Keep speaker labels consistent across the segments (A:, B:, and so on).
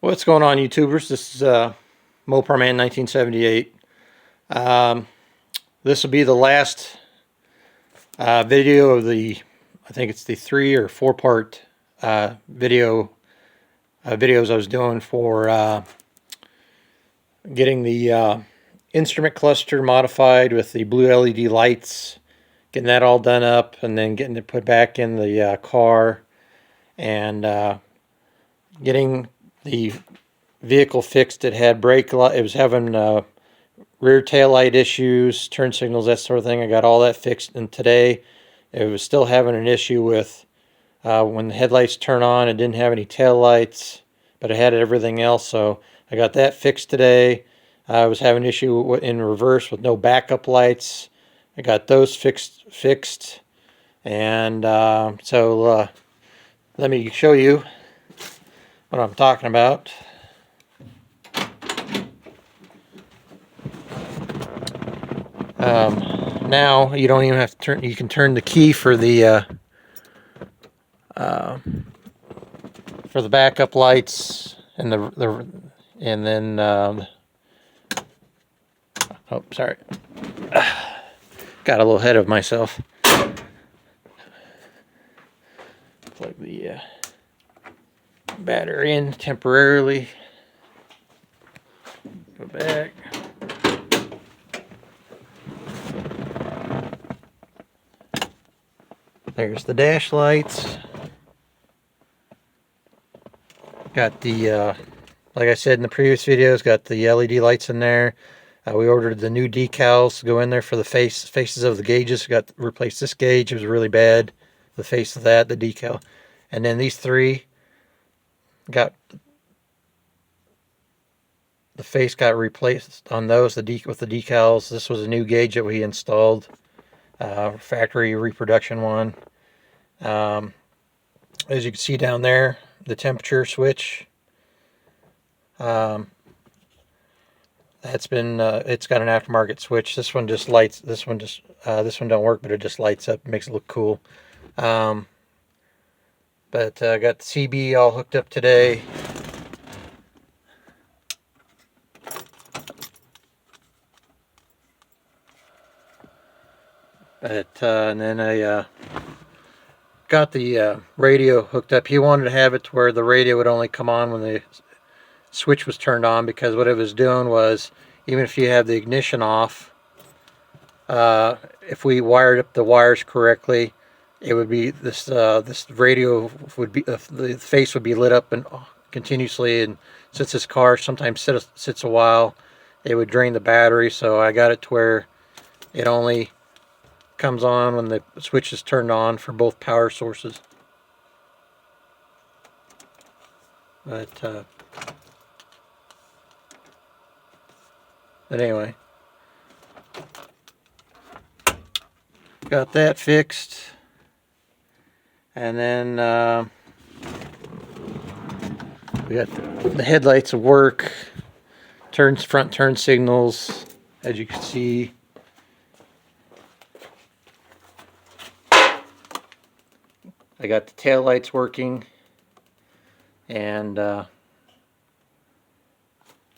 A: What's going on, YouTubers? This is Moparman 1978. This will be the last video of I think it's the 3 or 4 part videos I was doing for getting the instrument cluster modified with the blue LED lights, getting that all done up, and then getting it put back in the car, and getting the vehicle fixed. It had brake light. It was having rear tail light issues, turn signals, that sort of thing. I got all that fixed, and today it was still having an issue with when the headlights turn on. It didn't have any tail lights, but it had everything else. So I got that fixed today. I was having an issue in reverse with no backup lights. I got those fixed, and so let me show you what I'm talking about. Now you don't even have to turn. You can turn the key for the backup lights and and then oh, sorry, got a little ahead of myself. Plug the battery in temporarily. Go back. There's the dash lights. Got the, like I said in the previous videos, got the LED lights in there. We ordered the new decals to go in there for the faces of the gauges. Got to replace this gauge. It was really bad. The face of that, the decal. And then these three got, the face got replaced on those, with the decals. This was a new gauge that we installed. Factory reproduction one. As you can see down there, the temperature switch, that's been it's got an aftermarket switch. This one just lights. This one don't work, but it just lights up, makes it look cool. But I got the CB all hooked up today. But and then I got the radio hooked up. He wanted to have it to where the radio would only come on when the switch was turned on, because what it was doing was, even if you have the ignition off, if we wired up the wires correctly, it would be this radio would be, the face would be lit up and continuously, and since this car sometimes sits a while, it would drain the battery. So I got it to where it only comes on when the switch is turned on for both power sources. But anyway, got that fixed, and then we got the headlights will work, front turn signals, as you can see. I got the tail lights working, and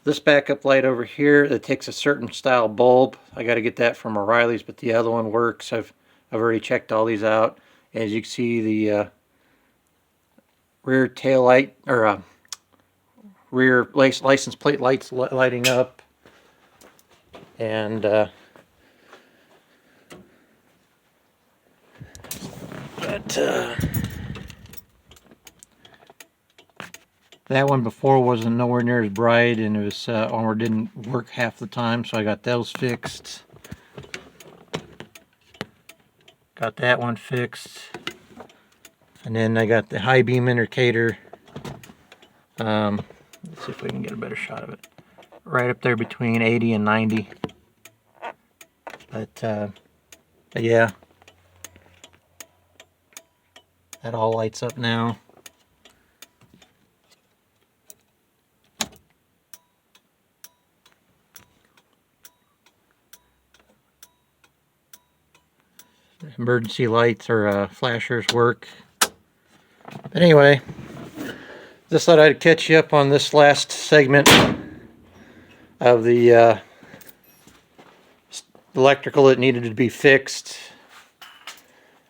A: this backup light over here, that takes a certain style bulb. I got to get that from O'Reilly's, but the other one works. I've already checked all these out. As you can see, the rear tail light, or rear license plate lights lighting up, and that one before wasn't nowhere near as bright, and it was or didn't work half the time, so I got those fixed. Got that one fixed, and then I got the high beam indicator. Let's see if we can get a better shot of it. Right up there between 80 and 90. But yeah, that all lights up now. Emergency lights or flashers work. But anyway, Just thought I'd catch you up on this last segment of the electrical that needed to be fixed.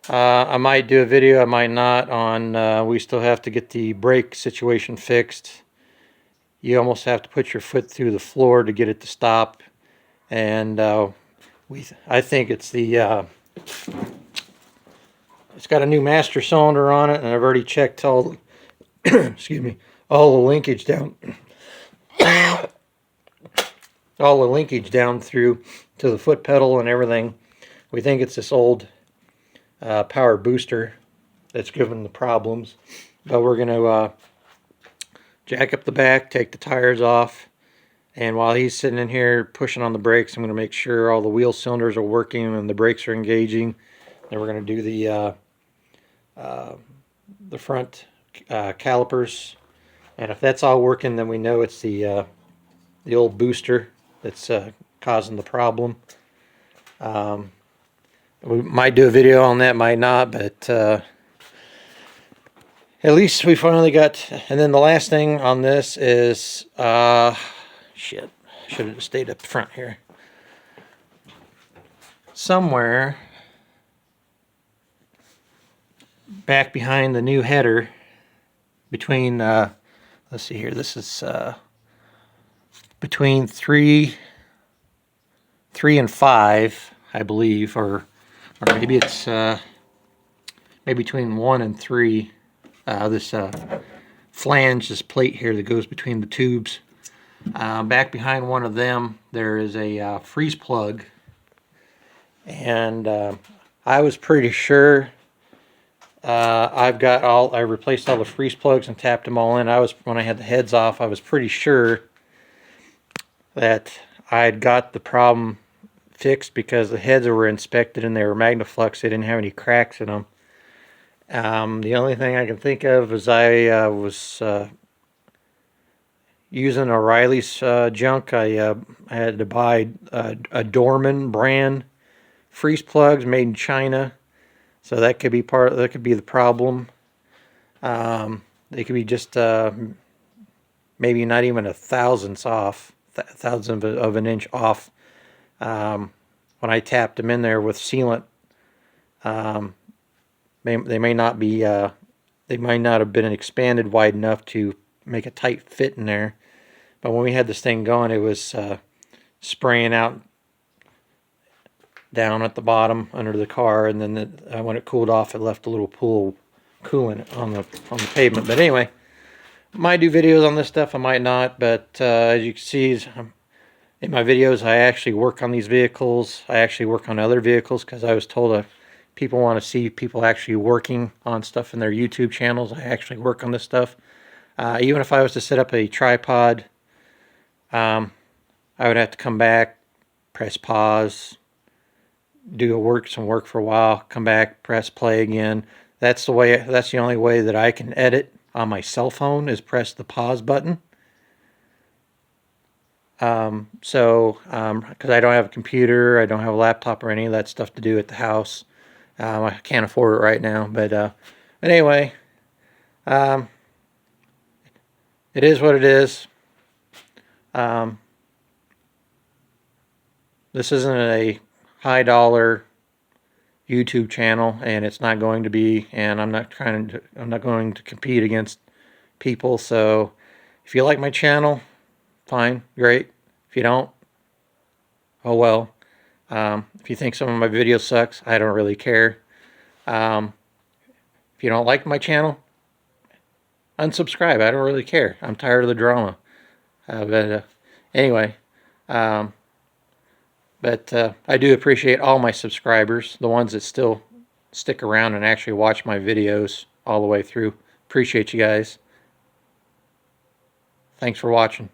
A: I might do a video, I might not, on we still have to get the brake situation fixed. You almost have to put your foot through the floor to get it to stop. And I think it's the it's got a new master cylinder on it, and I've already checked all excuse me, all the linkage down all the linkage down through to the foot pedal and everything. We think it's this old power booster that's given the problems, but we're going to jack up the back, take the tires off, and while he's sitting in here pushing on the brakes, I'm going to make sure all the wheel cylinders are working and the brakes are engaging. Then we're going to do the front calipers, and if that's all working, then we know it's the old booster that's causing the problem. We might do a video on that, might not, but at least we finally got. And then the last thing on this is shit, should have stayed up front here. Somewhere back behind the new header, between let's see here, this is between 3 and 5, I believe, or maybe it's maybe between 1 and 3. This flange, this plate here that goes between the tubes. Back behind one of them, there is a freeze plug, and I was pretty sure I replaced all the freeze plugs and tapped them all in. When I had the heads off, I was pretty sure that I had got the problem fixed because the heads were inspected and they were Magnaflux. They didn't have any cracks in them. The only thing I can think of is I was using O'Reilly's junk. I had to buy a Dorman brand freeze plugs made in China, so that could be the problem. They could be just maybe not even a thousandth of an inch off. When I tapped them in there with sealant, they may not have been expanded wide enough to make a tight fit in there. But when we had this thing going, it was spraying out down at the bottom under the car, and then when it cooled off, it left a little pool coolant on the pavement. But anyway, I might do videos on this stuff, I might not. But as you can see, in my videos, I actually work on these vehicles. I actually work on other vehicles because I was told people want to see people actually working on stuff in their YouTube channels. I actually work on this stuff. Even if I was to set up a tripod, I would have to come back, press pause, do some work for a while, come back, press play again. That's the only way that I can edit on my cell phone, is press the pause button. Because I don't have a computer, I don't have a laptop or any of that stuff to do at the house. I can't afford it right now, but anyway, it is what it is. This isn't a high dollar YouTube channel, and it's not going to be, and I'm not going to compete against people. So if you like my channel, fine, great. If you don't, oh well. If you think some of my videos sucks, I don't really care. If you don't like my channel, unsubscribe. I don't really care. I'm tired of the drama. Anyway, I do appreciate all my subscribers, the ones that still stick around and actually watch my videos all the way through. Appreciate you guys. Thanks for watching.